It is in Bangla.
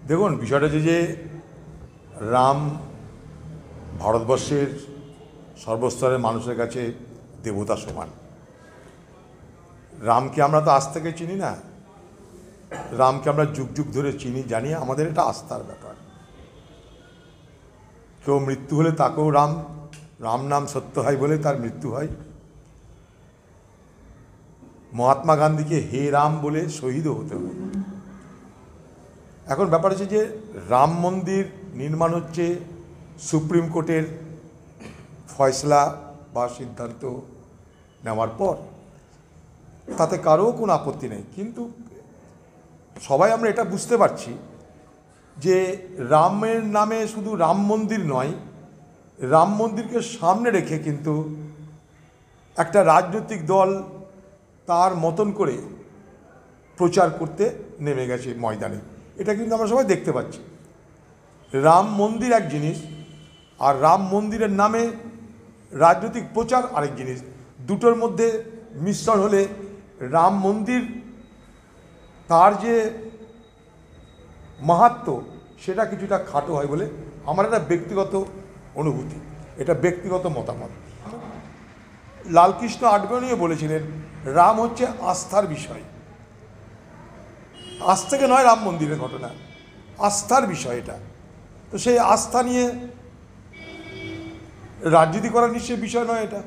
দেখুন, বিষয়টা হচ্ছে যে রাম ভারতবর্ষের সর্বস্তরের মানুষের কাছে দেবতা সমান। রামকে আমরা তো আজ থেকে চিনি না, রামকে আমরা যুগ যুগ ধরে চিনি, জানি। আমাদের এটা আস্থার ব্যাপার। কেউ মৃত্যু হলে তাকেও রাম রাম নাম সত্য হয় বলে তার মৃত্যু হয়। মহাত্মা গান্ধীকে হে রাম বলে শহীদও হতে হয়। এখন ব্যাপার হচ্ছে যে রাম মন্দির নির্মাণ হচ্ছে সুপ্রিম কোর্টের ফয়সলা বা সিদ্ধান্ত নেওয়ার পর, তাতে কারও কোনো আপত্তি নেই। কিন্তু সবাই আমরা এটা বুঝতে পারছি যে রামের নামে শুধু রাম মন্দির নয়, রাম মন্দিরকে সামনে রেখে কিন্তু একটা রাজনৈতিক দল তার মতন করে প্রচার করতে নেমে গেছে ময়দানে। এটা কিন্তু আমরা সবাই দেখতে পাচ্ছি। রাম মন্দির এক জিনিস, আর রাম মন্দিরের নামে রাজনৈতিক প্রচার আরেক জিনিস। দুটোর মধ্যে মিশ্রণ হলে রাম মন্দির তার যে মাহাত্ম্য সেটা কিছুটা খাটো হয় বলে আমার একটা ব্যক্তিগত অনুভূতি, এটা ব্যক্তিগত মতামত। লালকৃষ্ণ আডবাণীও বলেছিলেন রাম হচ্ছে আস্থার বিষয়। আজ থেকে নয় রাম মন্দিরের ঘটনা, আস্থার বিষয় এটা। তো সেই আস্থা নিয়ে রাজনীতি করার নিশ্চয়ই বিষয় নয় এটা।